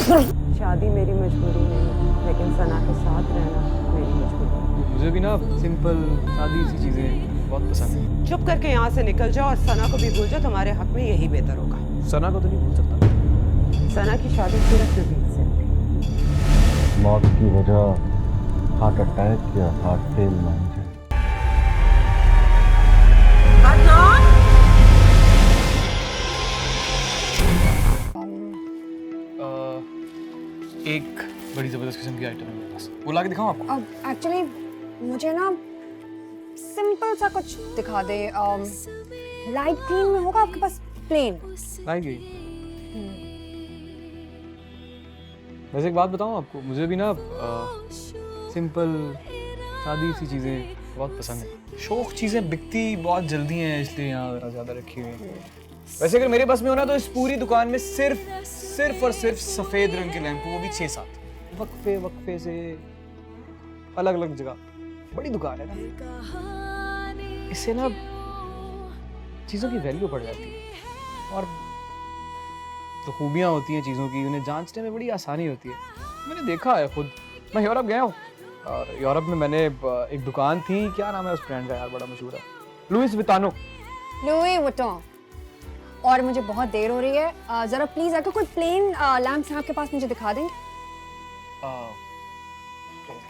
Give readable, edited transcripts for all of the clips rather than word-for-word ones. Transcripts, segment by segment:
शादी मेरी मजबूरी नहीं, लेकिन सना के साथ रहना मेरी मजबूरी। मुझे भी ना सिंपल सादी सी चीजें बहुत पसंद है। चुप करके यहाँ से निकल जाओ और सना को भी भूल जाओ, तुम्हारे हक में यही बेहतर होगा। सना को तो नहीं भूल सकता। सना की शादी सिर्फ नबील से होगी। मौत की वजह हार्ट अटैक या हार्ट फेल मान जाए। एक बड़ी जबरदस्त किस्म की आइटम है मेरे पास, वो ला के दिखाऊं आपको? अब एक्चुअली मुझे ना सिंपल सा कुछ दिखा दे। लाइट ग्रीन में होगा आपके पास? प्लेन लाई गई। वैसे एक बात बताऊं आपको, मुझे भी ना सिंपल सादी सी चीजें बहुत पसंद है। शौक चीजें बिकती बहुत जल्दी हैं, इसलिए यहाँ जरा ज्यादा रखी हुई है। वैसे अगर मेरे बस में होना तो इस पूरी दुकान में सिर्फ और सिर्फ सफेद रंग के लैंप, वो भी 6-7 वक्फे से अलग अलग जगह। बड़ी दुकान है ना, इससे ना चीजों की वैल्यू बढ़ जाती है और जो खूबियां होती हैं चीजों की, उन्हें जांचने में बड़ी आसानी होती है। मैंने देखा है खुद, मैं यूरोप गया हूँ और यूरोप में मैंने एक दुकान थी, क्या नाम है उस ब्रांड का यार, बड़ा मशहूर है, लुइस विटानो। Louis Vuitton. और मुझे बहुत देर हो रही है, जरा प्लीज अगर कोई प्लेन लैंप्स हैं आपके पास मुझे दिखा देंगे।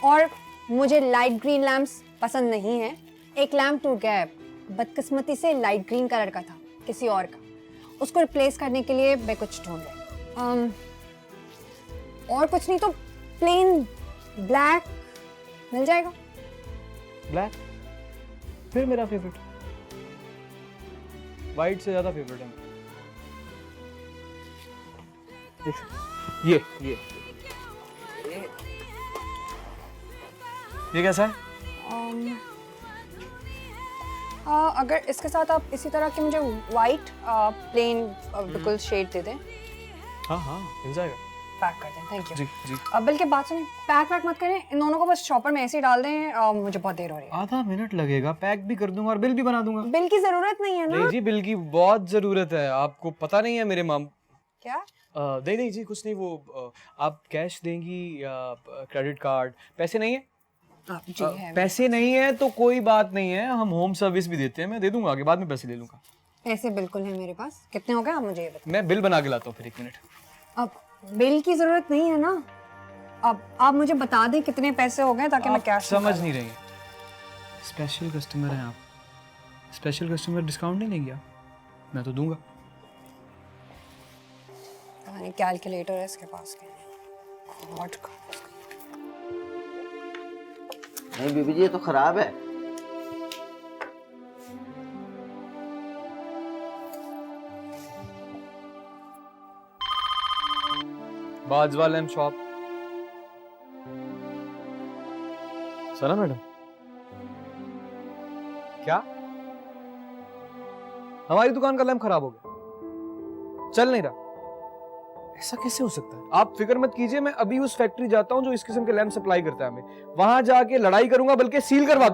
और मुझे लाइट ग्रीन लैंप्स पसंद नहीं है। एक लैंप टूट गया है, बदकिस्मती से लाइट ग्रीन कलर का था किसी और का, उसको रिप्लेस करने के लिए मैं कुछ ढूंढ रही। और कुछ नहीं तो प्लेन ब्लैक मिल जाएगा? ब्लैक फिर मेरा फेवरेट, वाइट से ज्यादा फेवरेट है। ये कैसा है? अगर इसके साथ आप इसी तरह के मुझे वाइट प्लेन बिल्कुल शेड दे दें। हाँ मिल जाएगा। पैक कर दें, थैंक यू। जी जी। अब बल्कि बात सुनिए, पैक मत करें, इन दोनों को बस शॉपर में ऐसे ही डाल दें। मुझे बहुत देर हो रही है। आधा मिनट लगेगा, पैक भी कर दूंगा और बिल भी बना दूंगा। बिल की जरूरत नहीं है ना? नहीं जी, बिल की बहुत जरूरत है, आपको पता नहीं है मेरे माम। क्या? नहीं जी, कुछ नहीं। वो आप कैश देंगी या क्रेडिट कार्ड? पैसे नहीं है? जी है। पैसे नहीं है तो कोई बात नहीं है, हम होम सर्विस भी देते हैं, मैं दे दूंगा, आगे बाद में पैसे ले लूंगा। पैसे बिल्कुल है मेरे पास। कितने हो गए आप मुझे ये बताओ। मैं बिल बना के लाता हूँ फिर, 1 मिनट। अब बिल की जरूरत नहीं है ना, अब आप मुझे बता दें कितने पैसे हो गए ताकि मैं कैश समझ नहीं रही। स्पेशल कस्टमर हैं आप, स्पेशल कस्टमर डिस्काउंट नहीं लेंगे आप? मैं तो दूंगा। कैलकुलेटर है इसके पास। नहीं बीबी जी, ये तो खराब है। Bajwa lamp shop. Sana madam, क्या हमारी दुकान का लैम्प खराब हो गया, चल नहीं रहा? ऐसा कैसे हो सकता है? आप फिक्र मत कीजिए, मैं अभी उस फैक्ट्री जाता हूं जो इस किस्म के लैम्प सप्लाई करता है हमें, वहां जाके लड़ाई करूंगा, बल्कि सील करवा।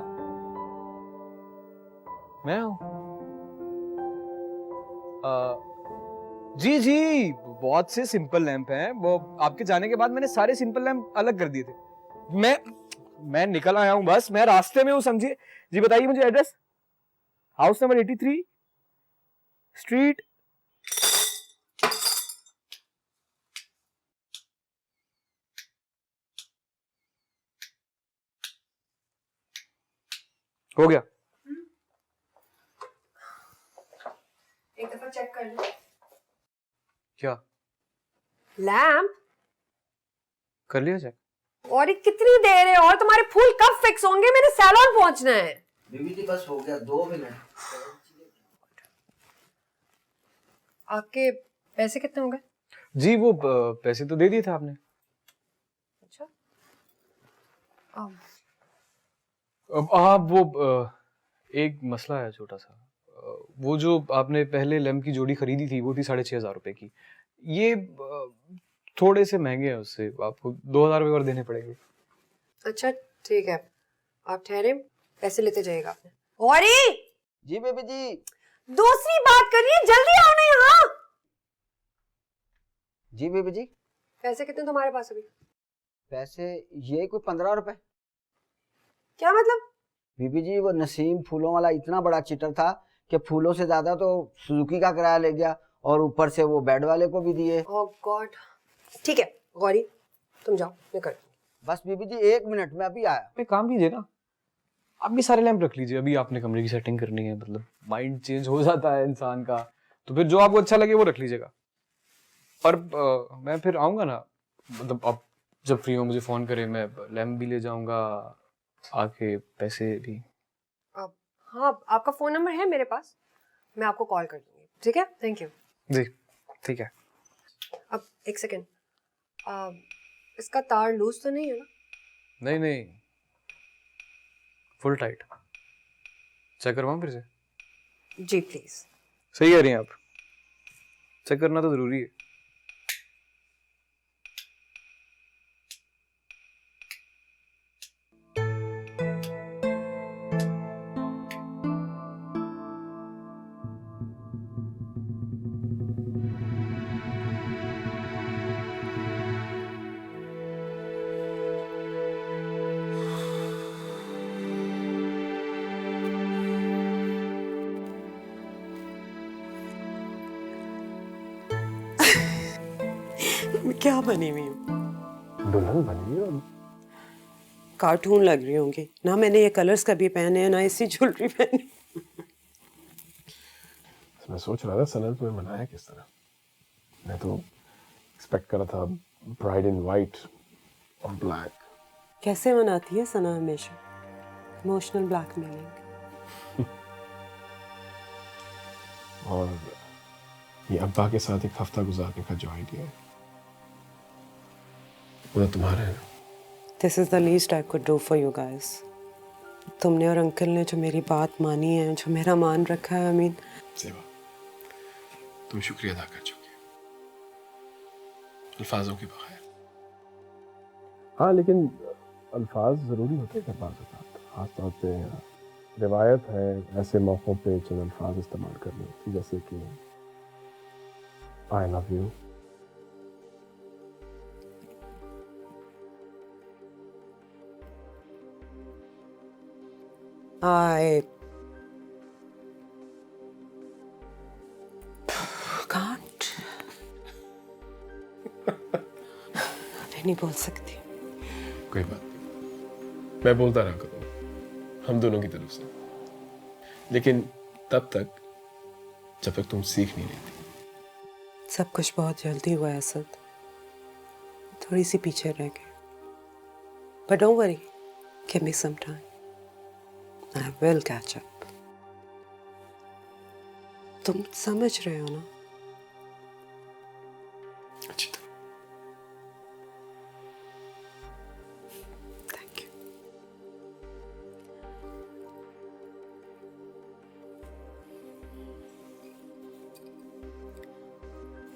मैं हूं जी, बहुत से सिंपल लैंप हैं, वो आपके जाने के बाद मैंने सारे सिंपल लैंप अलग कर दिए थे। मैं निकल आया हूं, बस मैं रास्ते में हूं, समझिए। जी बताइए मुझे एड्रेस। House number 83 street. हो गया। एक दफा चेक कर लो। क्या लैंप कर लिया चेक? और ये कितनी देर है? और तुम्हारे फूल कब फिक्स होंगे? मेरे सैलून पहुंचना है। बीबी जी बस हो गया, 2 मिनट। आपके पैसे कितने हो गए? जी वो पैसे तो दे दिए थे आपने। अच्छा। अब आप वो एक मसला है छोटा सा, वो जो आपने पहले लैम्प की जोड़ी खरीदी थी वो थी 6,500 रुपए की, ये थोड़े से महंगे हैं, उससे आपको 2,000 रुपए और देने पड़ेंगे। अच्छा ठीक है, आप ठहरे, पैसे लेते जाइएगा आपने। औरी जी बेबी जी। दूसरी बात करिए, जल्दी आओ ना यहाँ। जी बेबी जी। पैसे कितने तुम्हारे पास अभी? पैसे ये कोई 15 रुपए। क्या मतलब? बीबी जी वो नसीम फूलों वाला इतना बड़ा चिटर था कि फूलों से ज्यादा तो सुजुकी का किराया ले गया और ऊपर से वो बेड वाले को भी दिए। ओह गॉड। ठीक है गौरी, तुम जाओ, मैं कर। बस बीबी जी 1 मिनट में अभी आया। एक काम कीजिए ना, आप भी सारे लैंप रख लीजिए। अभी आपने कमरे की सेटिंग करनी है, मतलब माइंड चेंज हो जाता है इंसान का, तो फिर जो आपको अच्छा लगे वो रख लीजिएगा। पर मैं फिर आऊँगा ना, मतलब आप जब फ्री हो मुझे फ़ोन करें, मैं लैंप भी ले जाऊँगा, आके पैसे भी। हाँ, आपका फ़ोन नंबर है मेरे पास, मैं आपको कॉल कर दूँगी, ठीक है? Thank you. जी ठीक है। अब एक सेकेंड, इसका तार लूज तो नहीं है ना? नहीं नहीं, फुल टाइट। चेक करवाऊँ फिर से? जी प्लीज़। सही कह रही हैं आप, चेक करना तो ज़रूरी है। मैं क्या बनी हुई हूँ? दुल्हन बनी हो। कार्टून लग रही होंगी ना। मैंने ये कलर्स कभी पहने हैं ना इसी ज्वेलरी पहनी। मैं सोच रहा था सनल तुम्हें मनाया किस तरह। मैं तो एक्सपेक्ट कर रहा था ब्राइड इन वाइट और ब्लैक। कैसे मनाती है सना हमेशा? Emotional blackmailing. और ये अब्बा के साथ एक हफ्ता गुजारने का जो आइडिया है वो तो तुम्हारा है। This is the least I could do for you guys. तुमने और अंकल ने जो मेरी बात मानी है, जो मेरा मान रखा है, आई मीन। सेवा, तुम शुक्रिया अदा कर चुके हो अल्फाजों के बगैर। हाँ, लेकिन अल्फाज जरूरी होते हैं बाज़ औक़ात। खासतौर पे रिवायत है ऐसे मौक़ों पे चंद अल्फाज इस्तेमाल करने की, जैसे कि I love you, I can't. मैं नहीं बोल सकती। कोई बात नहीं, मैं बोलता रहा करूँ हम दोनों की तरफ से, लेकिन तब तक जब तक तुम सीख नहीं लेती। सब कुछ बहुत जल्दी हुआ है असद, थोड़ी सी पीछे रह गए। But don't worry, give me some time. I will catch up. तुम समझ रहे हो ना? अच्छी तरह। Thank you.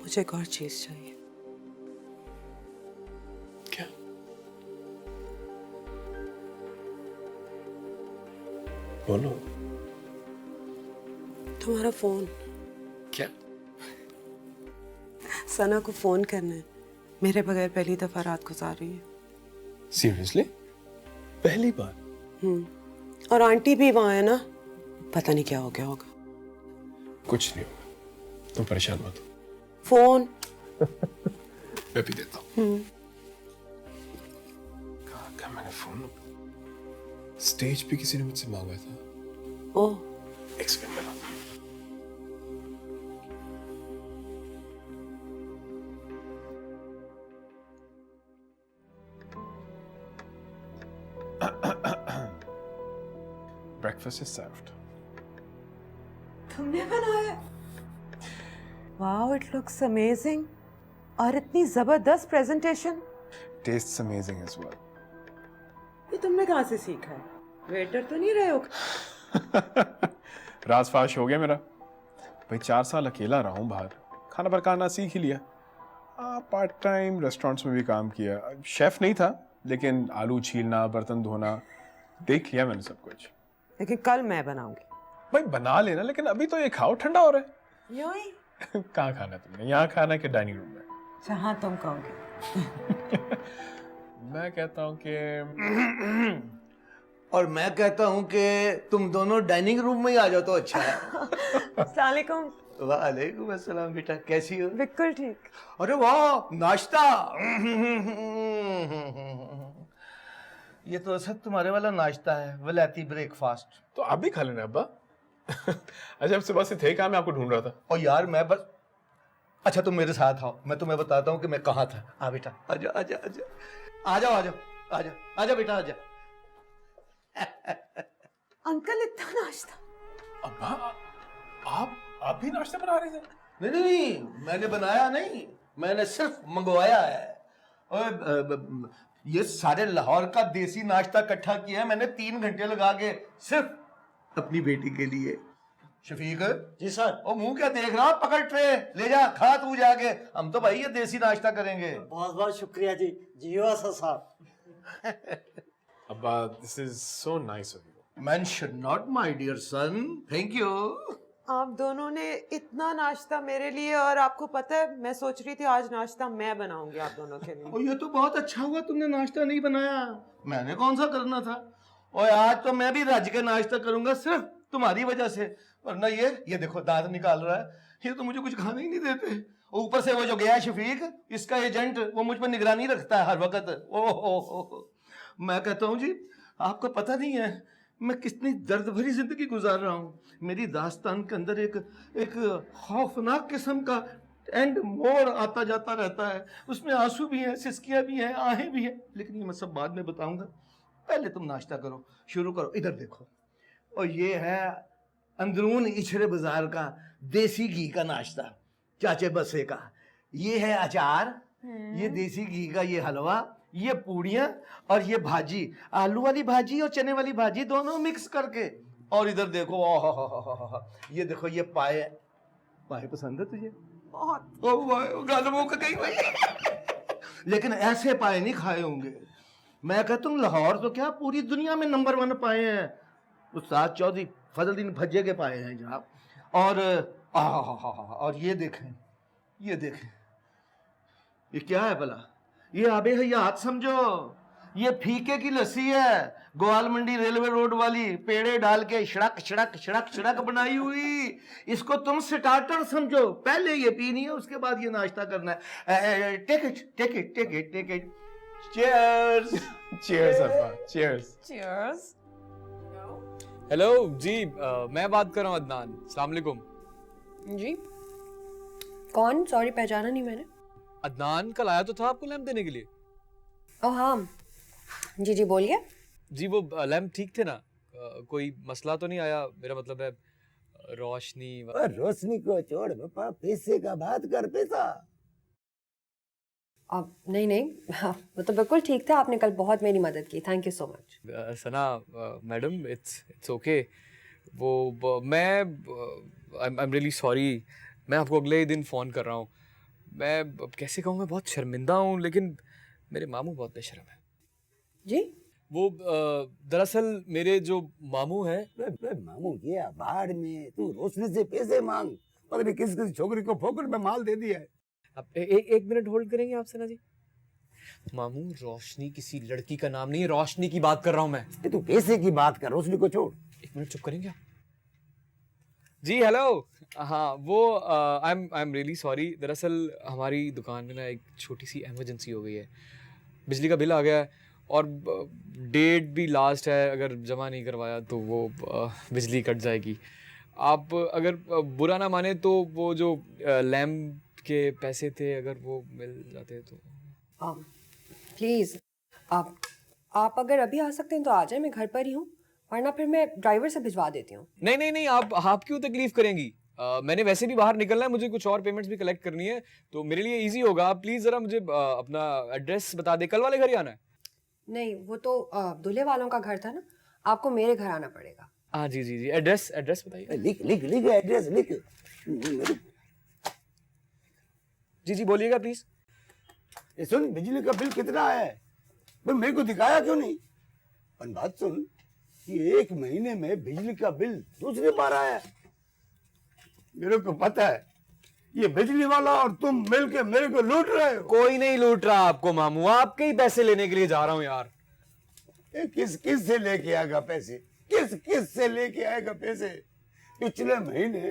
मुझे एक और चीज चाहिए। क्या? बोलो। तुम्हारा फोन। क्या? सना को फोन करना है, मेरे बगैर पहली दफा रात गुजार रही है। सीरियसली? पहली बार? और आंटी भी वहां है ना, पता नहीं क्या हो गया होगा। कुछ नहीं होगा, तुम परेशान मत हो। फोन मैं भी देता हूँ। कहा मैंने फोन स्टेज पे किसी ने मुझसे मांगा था। ओह, एक सेकंड में लाता हूँ। Breakfast is served. तुमने बनाया? Wow, it looks amazing. और इतनी जबरदस्त presentation. Tastes amazing as well. ये तुमने कहाँ से सीखा है? वेटर तो नहीं रहे हो? राजफाश हो गया मेरा। भाई 4 साल अकेला रहा हूँ बाहर, खाना पकाना सीख ही लिया। पार्ट टाइम रेस्टोरेंट्स में भी काम किया। शेफ नहीं था, लेकिन आलू छीलना, बर्तन धोना देख लिया मैंने सब कुछ। लेकिन कल मैं बनाऊंगी। भाई बना लेना, लेकिन अभी तो ये खाओ, ठंडा हो रहा है। यूं ही? कहाँ खाना तुमने? यहाँ खाना कि डाइनिंग रूम में? जहाँ तुम कहोगे। मैं कहता हूँ कि और मैं कहता हूँ कि तुम दोनों डाइनिंग रूम में ही आ जाओ तो अच्छा है। अस्सलाम वालेकुम। वालेकुम अस्सलाम बेटा, कैसी हो? बिल्कुल ठीक। अरे वाह, नाश्ता। ये तो सब तुम्हारे वाला नाश्ता है, वलायती ब्रेकफास्ट। तो आप भी खा लेना अब्बा। अच्छा, अब सुबह से थे क्या? मैं आपको ढूंढ रहा था। और यार मैं बस, अच्छा तुम मेरे साथ आओ, मैं तुम्हें बताता हूँ कि मैं कहाँ था। आ बेटा, आजा आजा आजा, आ जाओ आ जाओ, आजा आजा बेटा आजा। अंकल इतना नाश्ता? अब्बा, आप भी नाश्ता बना रहे थे? नहीं नहीं नहीं, मैंने बनाया नहीं, मैंने सिर्फ मंगवाया है। और ये सारे लाहौर का देसी नाश्ता इकट्ठा किया है मैंने 3 घंटे लगा के, सिर्फ अपनी बेटी के लिए। शफीक जी सर। ओ मुंह क्या देख रहा, पकड़ ट्रे ले जा, खा तू जाके। हम तो भाई ये देसी नाश्ता करेंगे। बहुत बहुत शुक्रिया जी, जियो असद साहब। अब्बा, this is so nice of you. Mention not my dear son, thank you. आप दोनों ने इतना नाश्ता मेरे लिए, और आपको पता है मैं सोच रही थी आज नाश्ता मैं बनाऊंगी आप दोनों के लिए। और ये तो बहुत अच्छा हुआ तुमने नाश्ता नहीं बनाया, मैंने कौन सा करना था। और आज तो मैं भी रज के नाश्ता करूंगा सिर्फ तुम्हारी वजह से, वरना ये देखो दांत निकाल रहा है, ये तो मुझे कुछ खाने ही नहीं देते। और ऊपर से वो जो गया है शफीक, इसका एजेंट, वो मुझ पर निगरानी रखता है हर वक्त। ओहो, मैं कहता हूँ जी, आपको पता नहीं है मैं कितनी दर्द भरी जिंदगी गुजार रहा हूँ। मेरी दास्तान के अंदर एक खौफनाक किस्म का एंड मोड़ आता जाता रहता है, उसमें आंसू भी हैं, सिसकियाँ भी हैं, आहें भी हैं, लेकिन ये मैं सब बाद में बताऊंगा। पहले तुम नाश्ता करो, शुरू करो। इधर देखो, और ये है अंदरून इछरे बाजार का देसी घी का नाश्ता, चाचे बसे का। ये है अचार, ये देसी घी का ये हलवा, ये पूड़ियाँ, और ये भाजी, आलू वाली भाजी और चने वाली भाजी दोनों मिक्स करके। और इधर देखो, ओह, ये देखो, ये पाए पसंद है तुझे? बहुत। ओह गालमों का कहीं भाई। लेकिन ऐसे पाए नहीं खाए होंगे। मैं कहता हूँ लाहौर तो क्या पूरी दुनिया में नंबर 1 पाए हैं, उस्ताद चौधरी फजलुद्दीन भज्जे के पाए हैं जनाब। और ये देखें, ये क्या है भला? ये आबे हयात समझो, ये फीके की लस्सी है, ग्वाल मंडी रेलवे रोड वाली, पेड़े डाल के शड़क शड़क शड़क शड़क बनाई हुई। इसको तुम स्टार्टर समझो, पहले ये पीनी है, उसके बाद ये नाश्ता करना है। Take it. चीयर्स। चीयर्स अब्बा, चीयर्स। चीयर्स। हेलो जी, मैं बात कर रहा हूँ अदनान। अस्सलाम वालेकुम। जी कौन? सॉरी, पहचाना नहीं मैंने। अदनान कल आया तो था आपको लैम्प देने के लिए। ओह हाँ, जी बोलिए। जी वो लैम्प ठीक थे ना? कोई मसला तो नहीं आया? मेरा मतलब है रोशनी रोशनी को छोड़ पापा, पैसे का बात कर। पैसा अब नहीं, हाँ, वो तो बिल्कुल ठीक था। आपने कल बहुत मेरी मदद की, thank you so much. Sana madam, it's okay. मैं आई एम रियली सॉरी। मैं आपको अगले ही दिन फ़ोन कर रहा हूँ। मैं कैसे कहूँ, मैं बहुत शर्मिंदा हूँ, लेकिन मेरे मामू बहुत बेशर्म है। जी वो दरअसल मेरे जो मामू हैं। मामू गया बाहर में, तू रोशनी से पैसे मांग, पता नहीं किस छोकरी को फोकट में माल दे दिया है। आप एक मिनट होल्ड करेंगे आप सना जी? मामू, रोशनी किसी लड़की का नाम नहीं है, रोशनी की बात कर रहा हूँ मैं। तू पैसे की बात कर, रोशनी को छोड़। एक मिनट चुप करेंगे आप? जी हेलो। हाँ वो आई एम रियली सॉरी। दरअसल हमारी दुकान में ना एक छोटी सी इमरजेंसी हो गई है। बिजली का बिल आ गया है और डेट भी लास्ट है, अगर जमा नहीं करवाया तो वो बिजली कट जाएगी। आप अगर बुरा ना माने तो वो जो लैम्प के पैसे थे अगर वो मिल जाते तो। प्लीज़ आप अगर अभी आ सकते हैं तो आ जाए, मैं घर पर ही हूँ, वरना फिर मैं ड्राइवर से भिजवा देती हूँ। नहीं, आप क्यों तकलीफ करेंगी? मैंने वैसे भी बाहर निकलना है, मुझे कुछ और पेमेंट्स भी कलेक्ट करनी है, तो मेरे लिए इजी होगा। आप प्लीज़ ज़रा मुझे अपना एड्रेस बता दें। कल वाले घर ही आना है? नहीं, वो तो दूल्हे वालों का घर था ना, आपको मेरे घर आना पड़ेगा। हाँ जी, एड्रेस बताइए। लिख एड्रेस लिख। जी बोलिएगा प्लीज। ये सुन, बिजली का बिल कितना है? भाई मेरे को दिखाया क्यों नहीं? और बात सुन, ये 1 महीने में बिजली का बिल दूसरी बार आया है। मेरे को पता है ये बिजली वाला और तुम मिलके मेरे को लूट रहे हो। कोई नहीं लूट रहा आपको मामू, आपके ही पैसे लेने के लिए जा रहा हूँ यार। किस किस से लेके आएगा पैसे? किस किस से लेके आएगा पैसे? पिछले महीने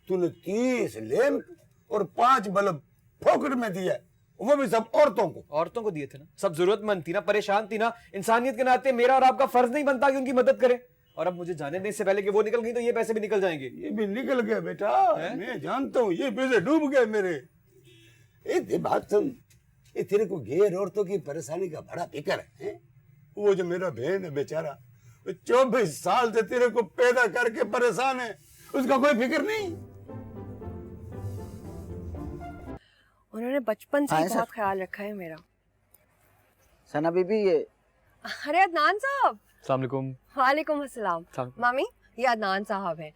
तूने 30 लैंप और 5 बल्ब फोकट में दिया, वो भी सब औरतों को। औरतों को दिए थे ना, सब जरूरतमंद थी ना, परेशान थी ना। इंसानियत के नाते मेरा और आपका फर्ज नहीं बनता कि उनकी मदद करें। और अब मुझे जाने देने इससे पहले कि वो निकल गई तो ये पैसे भी निकल जाएंगे। ये भी निकल गए बेटा, मैं जानता हूँ, ये पैसे डूब गए मेरे। ये बात सुन, ये तेरे को गैर औरतों की परेशानी का बड़ा फिक्र है? वो जो मेरा बहन है बेचारा, 24 साल से तेरे को पैदा करके परेशान है, उसका कोई फिक्र नहीं। उन्होंने बचपन से हाँ, ही सर। बहुत ख्याल रखा है मेरा। सना बीबी, ये अरे अदनान साहब। अस्सलाम वालेकुम। वालेकुम अस्सलाम। मामी, ये अदनान साहब हैं।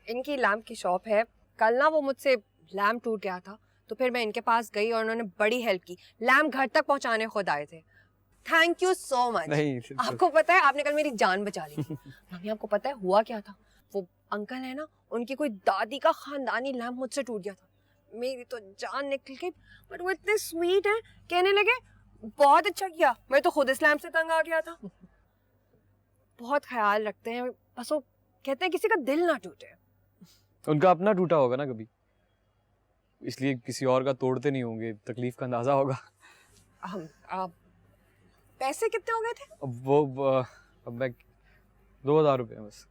इनकी लैम्प की शॉप है। कल ना वो मुझसे लैम्प टूट गया था, तो फिर मैं इनके पास गई और उन्होंने बड़ी हेल्प की। लैम्प घर तक पहुंचाने खुद आए थे। Thank you so much. नहीं, आपको पता है, आपने कल मेरी जान बचा ली। मामी, आपको पता है हुआ क्या था? वो अंकल है ना, उनकी कोई दादी का खानदानी लैम्प मुझसे टूट गया था। मेरी तो जान निकल गई, बट वो इतने स्वीट हैं, कहने लगे बहुत अच्छा किया, मैं तो खुद इस लैम्प से तंग आ गया था। बहुत ख्याल रखते हैं, बस वो कहते हैं किसी का दिल ना टूटे। उनका अपना टूटा होगा ना कभी, इसलिए किसी और का तोड़ते नहीं होंगे, तकलीफ का अंदाजा होगा। पैसे कितने हो गए थे? अब मैं 2000 रुपये बस।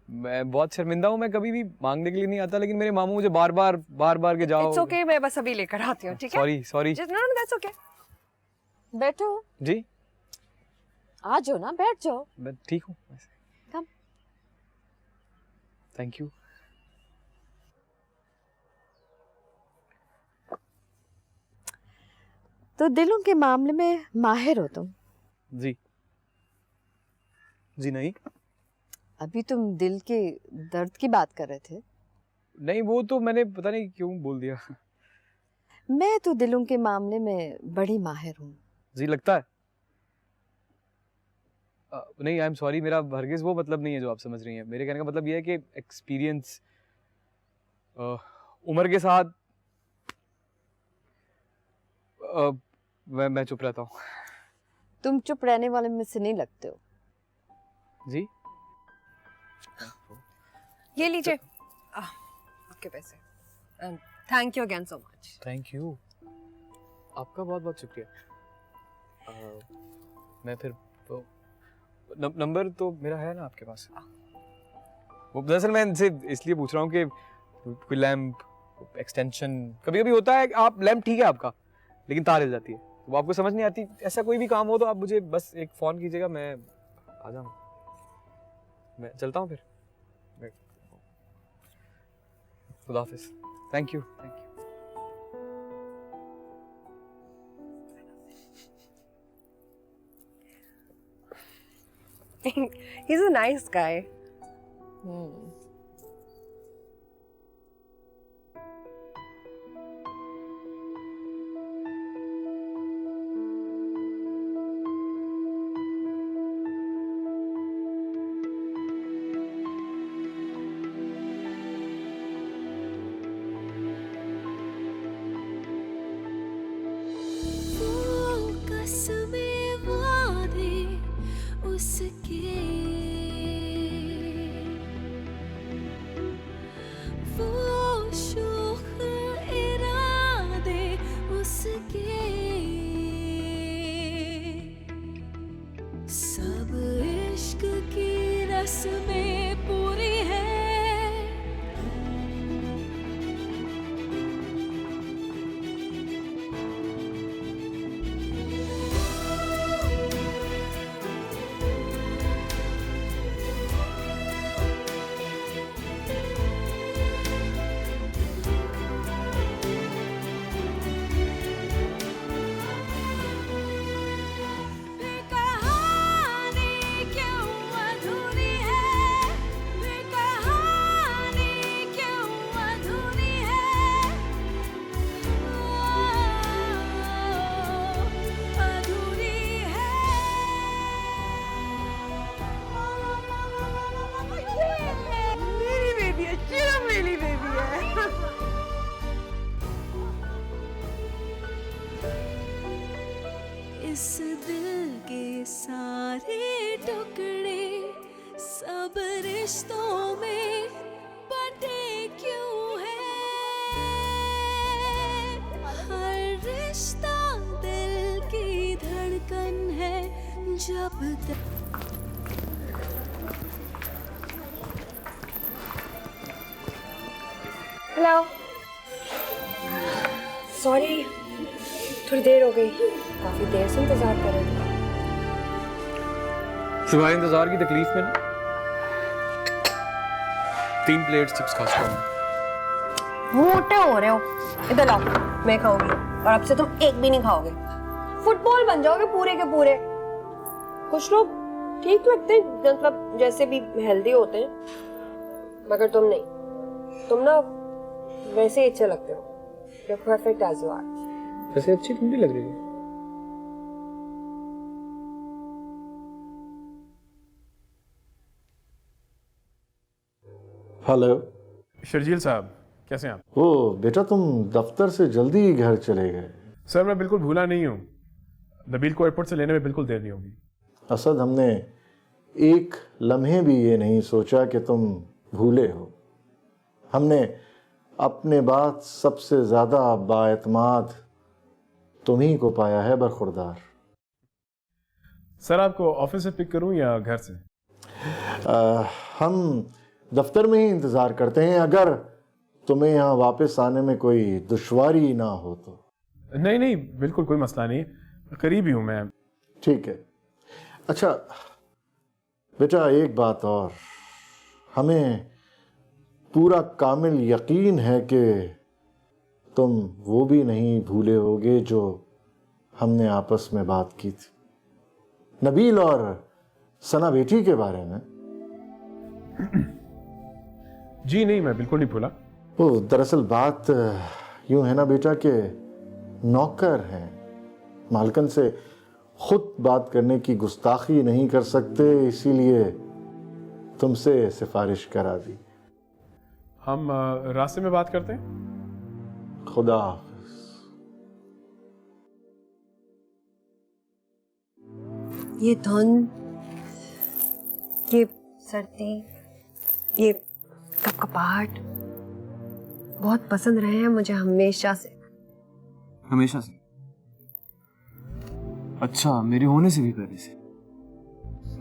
मैं बहुत शर्मिंदा हूँ, मैं कभी भी मांगने के लिए नहीं आता, लेकिन मेरे मामू मुझे बार बार के जाओ। इट्स ओके, मैं बस अभी लेकर आती हूँ, ठीक है? सॉरी। No that's okay. बैठो। जी आ जाओ ना, बैठ जाओ। मैं ठीक हूँ। Come. Thank you. तो दिलों के मामले में माहिर हो तुम। जी नहीं, अभी तुम दिल के दर्द की बात कर रहे थे। नहीं वो तो मैंने पता नहीं क्यों बोल दिया। मैं तो दिलों के मामले में बड़ी माहिर हूँ। जी लगता है। नहीं आई एम सॉरी, मेरा हरगिज़ वो मतलब नहीं है जो आप समझ रही हैं। मेरे कहने का मतलब ये है कि एक्सपीरियंस उम्र के साथ मैं चुप रहता हूँ। तुम चुप रहने वाले में से नहीं लगते हो। जी ये लीजिए आपके पैसे। Thank you again so much. Thank you, आपका बहुत बहुत शुक्रिया। मैं फिर नंबर तो मेरा है ना आपके पास? वो दरअसल मैं इनसे इसलिए पूछ रहा हूँ कि कोई लैंप एक्सटेंशन कभी कभी होता है, आप लैंप ठीक है आपका, लेकिन तार हिल जाती है, तो आपको समझ नहीं आती। ऐसा कोई भी काम हो तो आप मुझे बस एक फ़ोन कीजिएगा, मैं आ जाऊँगा। मैं चलता हूँ फिर। खुदा हाफिज़। Thank you. He's a nice guy. इस दिल के सारे टुकड़े सब रिश्तों में बटे क्यों है, हर रिश्ता दिल की धड़कन है जब तक। हेलो, सॉरी थोड़ी देर हो गई, काफी देर से इंतजार कर रहे थे। तुम्हारे इंतजार की तकलीफ में ना 3 प्लेट चिप्स खा चुका हूं। मोटे हो रहे हो, इधर लाओ, मैं खाऊंगी और अब से तुम एक भी नहीं खाओगे। फुटबॉल बन जाओगे पूरे के पूरे। कुछ लोग ठीक लगते हैं, मतलब जैसे भी हेल्दी होते हैं, मगर तुम नहीं। तुम ना वैसे ही अच्छे लगते हो, you're perfect as you are। वैसे अच्छी ठंडी लग रही है। हेलो शर्जील साहब, कैसे हैं आप? ओ बेटा, तुम दफ्तर से जल्दी ही घर चले गए। सर मैं बिल्कुल भूला नहीं हूँ, नबील को एयरपोर्ट से लेने में बिल्कुल देर नहीं होगी। असद, हमने एक लम्हे भी ये नहीं सोचा कि तुम भूले हो। हमने अपने बाद सबसे ज्यादा बाएतमाद तुम्ही को पाया है बरखुरदार। सर आपको ऑफिस से पिक करूं या घर से? हम दफ्तर में ही इंतजार करते हैं, अगर तुम्हें यहाँ वापस आने में कोई दुश्वारी ना हो तो। नहीं नहीं, बिल्कुल कोई मसला नहीं, करीब ही हूं मैं। ठीक है। अच्छा बेटा, एक बात और, हमें पूरा कामिल यकीन है कि तुम वो भी नहीं भूले होगे जो हमने आपस में बात की थी, नबील और सना बेटी के बारे में। जी नहीं, मैं बिल्कुल नहीं भूला। वो दरअसल बात यूं है ना बेटा कि नौकर हैं, मालकन से खुद बात करने की गुस्ताखी नहीं कर सकते, इसीलिए तुमसे सिफारिश करा दी। हम रास्ते में बात करते हैं। खुदा। ये धुंध, ये सर्दी, ये कपकपाहट बहुत पसंद रहे हैं मुझे हमेशा से। हमेशा से? अच्छा, मेरे होने से भी पहले से?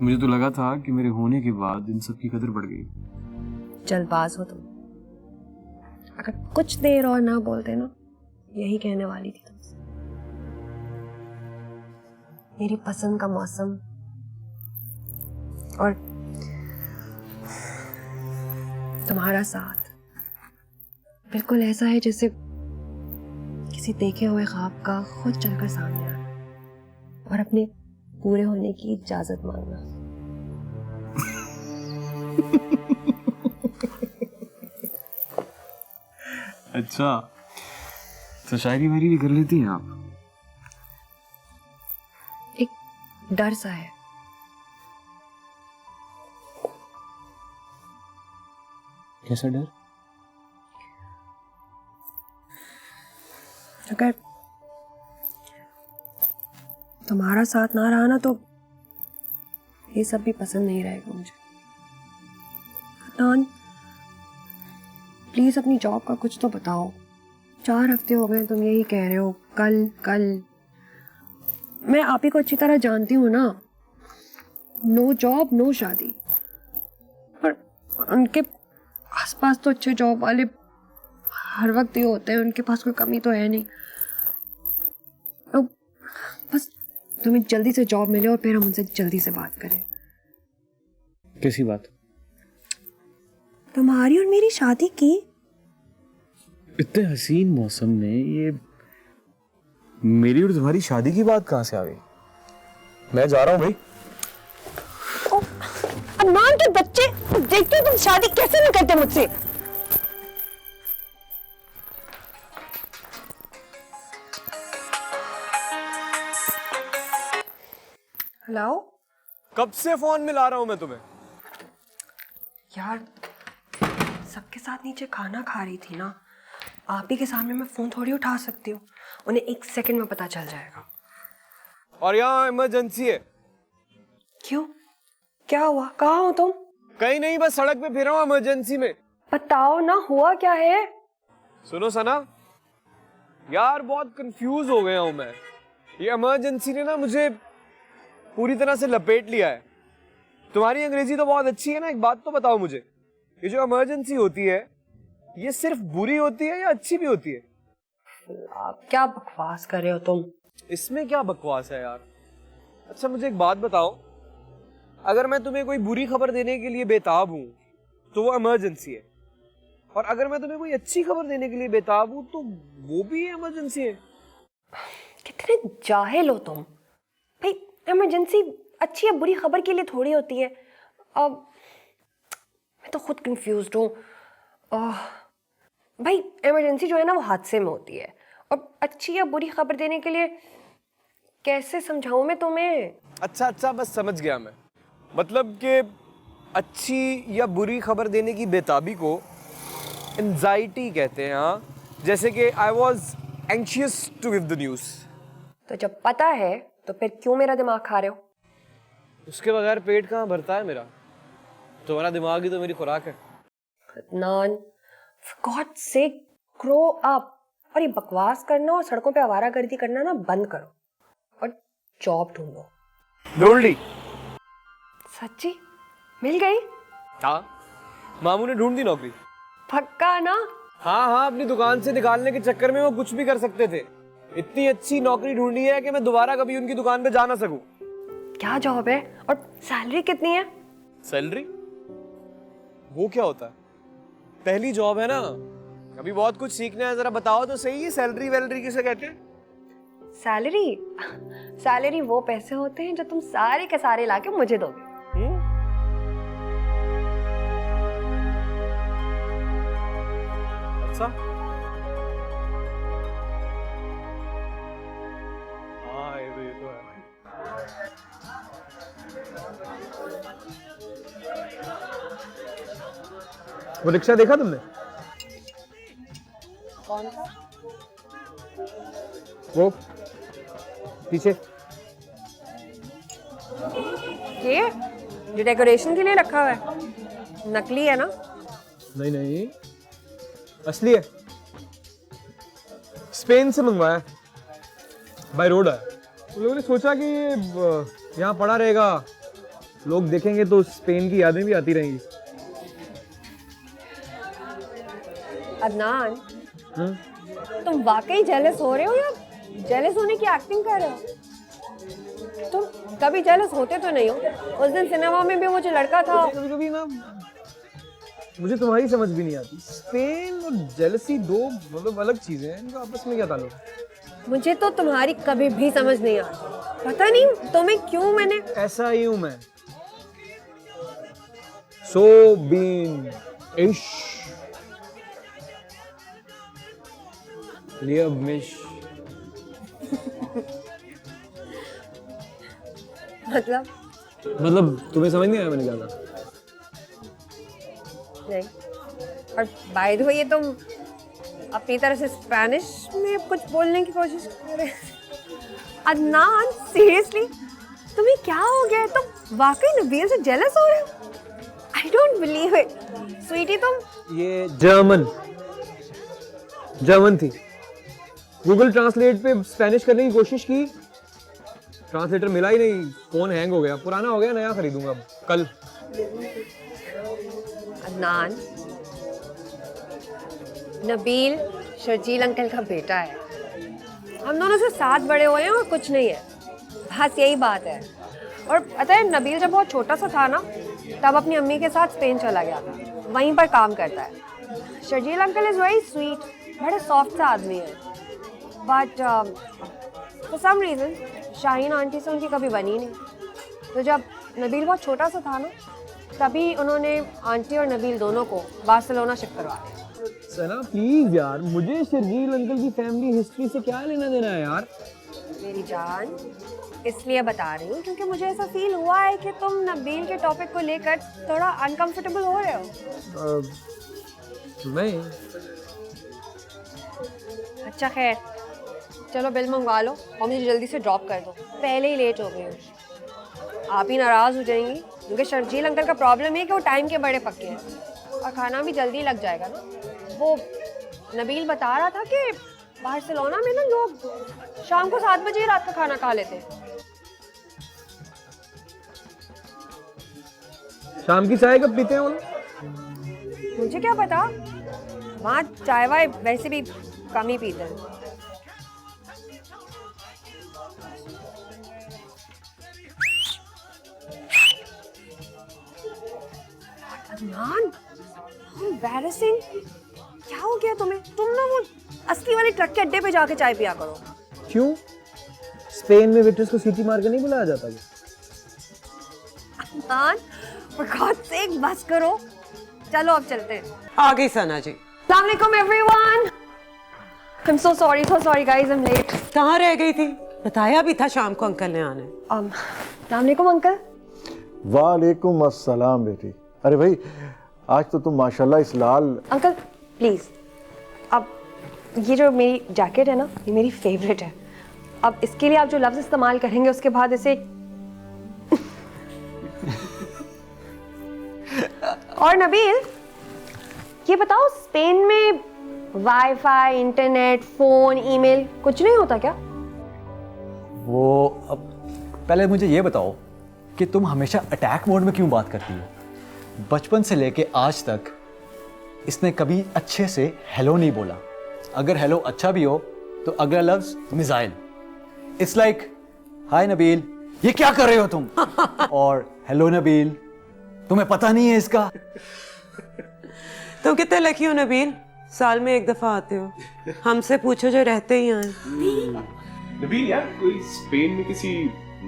मुझे तो लगा था कि मेरे होने के बाद इन सब की कदर बढ़ गई। जल्दबाज हो तुम। अगर कुछ देर और ना बोलते ना, यही कहने वाली थी तुमसे। मेरी पसंद का मौसम और तुम्हारा साथ बिल्कुल ऐसा है जैसे किसी देखे हुए ख्वाब का खुद चलकर सामने आना और अपने पूरे होने की इजाजत मांगना। अच्छा, तो शायरी वायरी भी कर लेती हैं आप? एक डर सा है। कैसा डर? अगर तुम्हारा साथ ना रहा ना तो ये सब भी पसंद नहीं रहेगा मुझे। अदनान, प्लीज अपनी जॉब का कुछ तो बताओ। 4 हफ्ते हो गए तुम यही कह रहे हो, कल कल। मैं आप ही को अच्छी तरह जानती हूँ ना, नो जॉब नो शादी। पर उनके आसपास तो अच्छे जॉब वाले हर वक्त ये होते हैं, उनके पास कोई कमी तो है नहीं। तो बस तुम्हें जल्दी से जॉब मिले और फिर हम उनसे जल्दी से बात करें। कैसी बात? तुम्हारी और मेरी शादी की। इतने हसीन मौसम में ये मेरी और तुम्हारी शादी की बात कहाँ से आ गई? मैं जा रहा हूँ भाई। अदनान के बच्चे, देखते हो तुम शादी कैसे नहीं करते मुझसे। हेलो, कब से फोन मिला रहा हूँ मैं तुम्हें? यार सबके साथ नीचे खाना खा रही थी ना, आप ही के सामने मैं फोन थोड़ी उठा सकती हूँ, उन्हें 1 सेकंड में पता चल जाएगा। और यहाँ इमरजेंसी है। क्यों? क्या हुआ? कहाँ हो तुम? कहीं नहीं, बस सड़क पे फिर रहा हूँ इमरजेंसी में। बताओ ना, हुआ क्या है? सुनो सना, यार बहुत कंफ्यूज हो गया हूँ मैं। ये इमरजेंसी ने ना मुझे पूरी तरह से लपेट लिया है। तुम्हारी अंग्रेजी तो बहुत अच्छी है ना, एक बात तो बताओ मुझे, ये जो इमरजेंसी होती है ये सिर्फ बुरी होती है या अच्छी भी होती है? आप क्या बकवास कर रहे हो तुम? इसमें क्या बकवास है यार? अच्छा मुझे एक बात बताओ, अगर मैं तुम्हें कोई बुरी खबर देने के लिए बेताब हूँ तो वो इमरजेंसी है, और अगर मैं तुम्हें कोई अच्छी खबर देने के लिए बेताब हूँ तो वो भी इमरजेंसी है। कितने जाहिल हो तुम भाई। इमरजेंसी अच्छी या बुरी खबर के लिए थोड़ी होती है। अब मैं तो खुद कंफ्यूज्ड हूँ। भाई इमरजेंसी जो है ना वो हादसे में होती है, और अच्छी या बुरी खबर देने के लिए कैसे समझाऊं मैं तुम्हें? अच्छा बस समझ गया मैं। मतलब कि अच्छी या बुरी खबर देने की बेताबी को एंजाइटी कहते हैं। हाँ, जैसे कि I was anxious to give the news. तो जब पता है तो फिर क्यों मेरा दिमाग खा रहे हो? उसके बगैर पेट कहाँ भरता है मेरा? तुम्हारा दिमाग ही तो मेरी खुराक है। Adnan, for God's sake, grow up। और ये बकवास करना और सड़कों पे आवारागर्दी करना ना बंद करो, और जॉब ढूंढो। ढूंढ ली? सच्ची? मिल गई? हाँ, मामू ने ढूंढ दी नौकरी। पक्का ना? हाँ, अपनी दुकान से निकालने के चक्कर में वो कुछ भी कर सकते थे। इतनी अच्छी नौकरी ढूंढी है कि मैं दोबारा कभी उनकी दुकान पे जा ना सकूं। क्या जॉब है और सैलरी कितनी है? सैलरी? वो क्या होता है? पहली जॉब है ना, अभी बहुत कुछ सीखना है। जरा बताओ तो सही, है सैलरी वैलरी किसे कहते हैं? सैलरी वो पैसे होते हैं जो तुम सारे के सारे लाके मुझे दोगे। अच्छा, हाँ ये तो है। वो रिक्शा देखा तुमने? कौन सा? वो पीछे। ये जो डेकोरेशन के लिए रखा हुआ है, नकली है ना? नहीं, असली है। स्पेन से मंगवाया, बाय रोड है। तो लोगों ने सोचा कि ये यहाँ पड़ा रहेगा, लोग देखेंगे तो स्पेन की यादें भी आती रहेंगी। अदनान, तुम वाकई जेलस हो रहे हो या जेलस होने की एक्टिंग कर रहे हो? तुम कभी जेलस होते तो नहीं हो। उस दिन सिनेमा में भी वो जो लड़का था। कभी ना मुझे तुम्हारी समझ भी नहीं आती। स्पेन और जेलसी दो मतलब अलग चीजें हैं, इनका आपस में क्या ताल्लुक है? मुझे तो तुम्हारी कभी भी समझ नहीं आती। पता नहीं तुम्हें क्यों। मैंने ऐसा ही हूं मैं। सो बीन इश लिया मिश। मतलब तुम्हें समझ नहीं आया मैंने क्या कहा? नहीं। और बाय द वे, ये तुम अपनी तरह से स्पेनिश में कुछ बोलने की कोशिश कर रहे हो। अदनान, सीरियसली तुम्हें क्या हो गया है? तुम वाकई नबील से जेलस हो रहे हो? I don't believe it. Sweetie तुम। ये जर्मन थी। गूगल ट्रांसलेट पे स्पेनिश करने की कोशिश की, ट्रांसलेटर मिला ही नहीं। फोन हैंग हो गया, पुराना हो गया, नया खरीदूंगा अब कल। अदनान, नबील शर्जील अंकल का बेटा है। हम दोनों से साथ बड़े हुए हैं और कुछ नहीं है, बस यही बात है। और पता है, नबील जब बहुत छोटा सा था ना, तब अपनी अम्मी के साथ स्पेन चला गया था, वहीं पर काम करता है। Sharjeel uncle is very sweet, बड़े सॉफ्ट सा आदमी है। But for some reason Shaheen aunty से उनकी कभी बनी नहीं। तो जब नबील बहुत छोटा सा था ना, तभी उन्होंने आंटी और नबील दोनों को बार्सिलोना शिफ्ट करवा दिया। सना प्लीज यार, मुझे शर्जील अंकल की फैमिली हिस्ट्री से क्या लेना देना है यार? मेरी जान, इसलिए बता रही हूँ क्योंकि मुझे ऐसा फील हुआ है कि तुम नबील के टॉपिक को लेकर थोड़ा अनकंफर्टेबल हो रहे हो। नहीं। अच्छा खैर, चलो बिल मंगवा लो और मुझे जल्दी से ड्रॉप कर दो। पहले ही लेट हो गई हूँ। आप ही नाराज हो जाएंगी क्योंकि शर्जील अंकल का प्रॉब्लम है कि वो टाइम के बड़े पक्के हैं और खाना भी जल्दी लग जाएगा ना। वो नबील बता रहा था कि बार्सिलोना में ना लोग शाम को 7 बजे रात का खाना खा लेते हैं। शाम की चाय कब पीते हैं वो? मुझे क्या पता, वहाँ चाय वाय वैसे भी कम ही पीते हैं। अदनान, embarrassing। क्या हो गया तुम्हें? तुम ना वो अस्की वाली ट्रक के अड्डे पे जाके चाय पिया करो। क्यों? स्पेन में वेटर्स को सीटी मार के नहीं बुलाया जाता क्या? अदनान, for God's sake, बस करो। चलो अब चलते हैं। आ गई सना जी। Assalamu alaikum everyone। I'm so sorry guys, I'm late। कहाँ रह गई थी? बताया भी था शाम को अंकल ने आना है। अस्सलाम वालेकुम अंकल। वालेकुम अस्सलाम बेटी। अरे भाई, आज तो तुम माशाल्लाह इस लाल। अंकल प्लीज, अब ये जो मेरी जैकेट है ना, ये मेरी फेवरेट है। अब इसके लिए आप जो लफ्ज इस्तेमाल करेंगे उसके बाद इसे और नबील, ये बताओ स्पेन में वाईफाई, इंटरनेट, फोन, ईमेल कुछ नहीं होता क्या? वो अब पहले मुझे ये बताओ कि तुम हमेशा अटैक मोड में क्यों बात करती हो? बचपन से लेके आज तक इसने कभी अच्छे से हेलो नहीं बोला। अगर हेलो अच्छा भी हो तो अगला लफ्ज मिसाइल। इट्स लाइक हाय नबील, ये क्या कर रहे हो तुम? और हेलो नबील, तुम्हें पता नहीं है इसका? तुम कितने लकी हो नबील, साल में एक दफा आते हो। हमसे पूछो जो रहते ही हैं। नबील यार, कोई स्पेन में किसी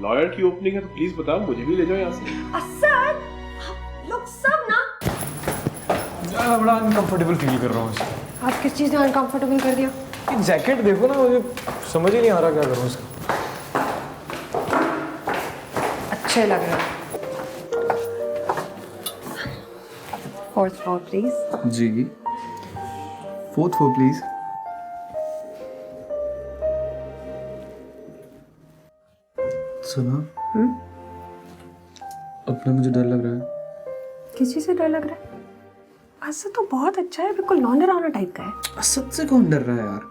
लॉयर की ओपनिंग है तो प्लीज बताओ, मुझे भी ले जाओ यहाँ से। असद, लोग सब ना मैं बड़ा अनकंफर्टेबल फील कर रहा हूँ। आप किस चीज ने अनकंफर्टेबल कर दिया? ये जैकेट देखो ना, मुझे समझ ही नहीं आ रहा क्या करूँ इसका। अच्छे लग रहे हैं। 4th floor please. जी 4th floor प्लीज। सुना? अपना मुझे डर लग रहा है। किस चीज से डर लग रहा है? असद तो बहुत अच्छा है, बिल्कुल नॉन डरावना टाइप का है। असद से कौन डर रहा है यार?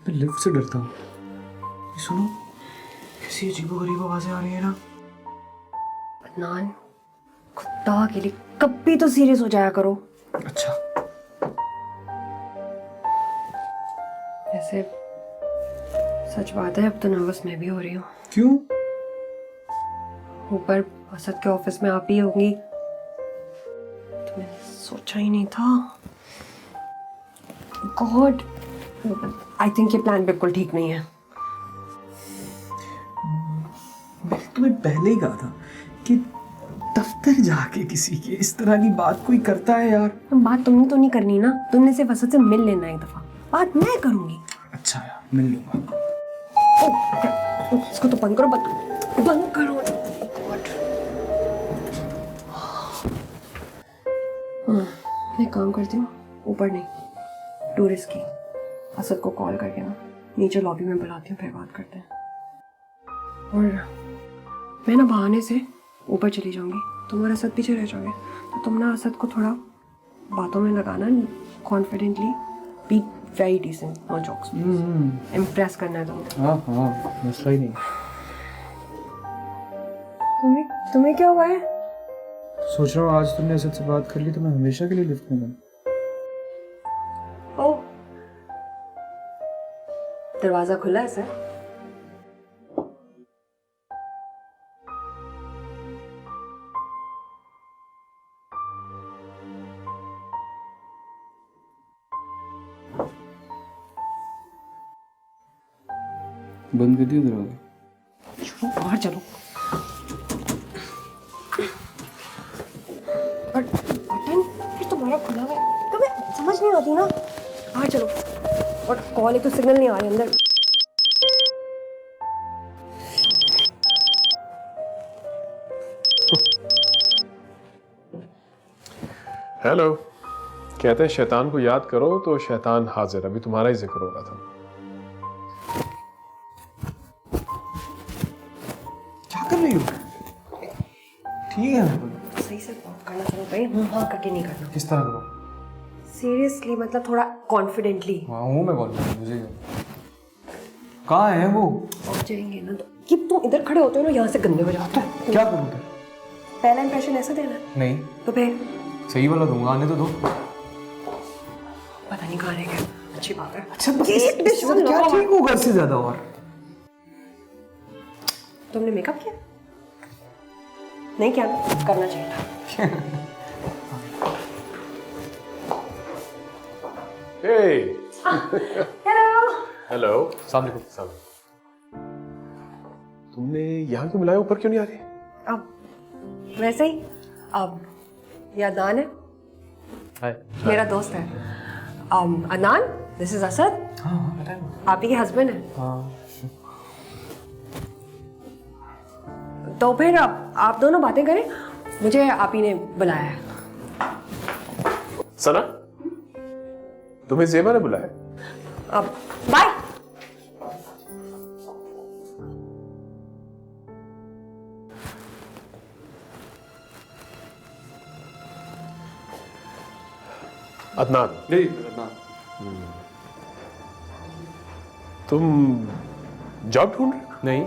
मैं लिफ्ट से डरता हूँ। सुनो, किसी अजीबोगरीब आवाजें आ रही है ना। अदनान, खुदा के लिए कभी तो सीरियस हो जाया करो। अच्छा। ऐसे सच बात है, अब तो नर्वस मैं भी हो रही हूँ। क्यों? ऊपर असद के ऑफिस में आप ही होंगी, तो मैंने सोचा ही नहीं था। गॉड, आई थिंक ये प्लान बिल्कुल ठीक नहीं है। मैंने तुम्हें पहले ही कहा था कि दफ्तर जाके किसी के इस तरह की बात कोई करता है यार। बात तुमने तो नहीं करनी ना, तुमने सिर्फ असद से मिल लेना एक दफा, बात मैं करूंगी। अच्छा यार, मिल लूंगा। इसको तो बंद करो, बंद करो। मैं काम करती हूँ, ऊपर नहीं, टूरिस्ट की असद को कॉल करके ना नीचे लॉबी में बुलाती हूँ, फिर बात करते हैं। और मैं ना बहाने से ऊपर चली जाऊंगी, तुम और असद पीछे रह जाओगे, तो तुम ना असद को थोड़ा बातों में लगाना, confidently, be very decent, no jokes, impress करना है तुम्हें। हाँ, मसला ही नहीं। तुम्हें क्या हुआ है? सोच रहा हूँ आज तुमने असद से बात कर ली तो मैं हमेशा के लिए लिफ्ट में दूँ। ओह, दरवाजा खुला है सर? बंद कर दिया दरवाजा? चलो बाहर चलो। बटन फिर तुम्हारा खुला हुआ है, तुम्हें समझ नहीं आती ना। बाहर चलो। और कॉल एक तो सिग्नल नहीं आ रही अंदर। हेलो। कहते हैं शैतान को याद करो तो शैतान हाजिर। अभी तुम्हारा ही जिक्र हो रहा था। रही हो? ठीक है बिल्कुल। सही से बात करना करो भाई, हाँ करके नहीं करना। किस तरह करो? सीरियसली, मतलब थोड़ा कॉन्फिडेंटली। हाँ हूँ मैं कॉन्फिडेंट, मुझे क्या? कहाँ है वो? और जाएंगे ना तो कि तुम इधर खड़े होते हो ना, यहाँ से गंदे हो जाते हो। क्या करूँ फिर? पहला इंप्रेशन ऐसा देना है? नहीं तो फिर सही वाला दूंगा, आने तो दो। पता नहीं कहाँ रह गया। अच्छी बात है। अच्छा बस इससे तो क्या ठीक होगा इससे ज्यादा और? तुमने मेकअप किया? नहीं किया ना? करना चाहिए था। हेलो। सामने को सामने। तुमने यहाँ क्यों बुलाया, ऊपर क्यों नहीं आ रही? अब वैसे ही, अब ये अदनान है, हाय। मेरा दोस्त है। Adnan, this is Asad. हाँ पता है। आप ही के हस्बैंड है। हाँ। तो फिर अब आप दोनों बातें करें, मुझे आप ही ने बुलाया है। सना, तुम्हें ज़ेबा ने बुलाया? अब बाय। अदनान। नहीं अदनान। तुम जॉब ढूंढ रहे हो? नहीं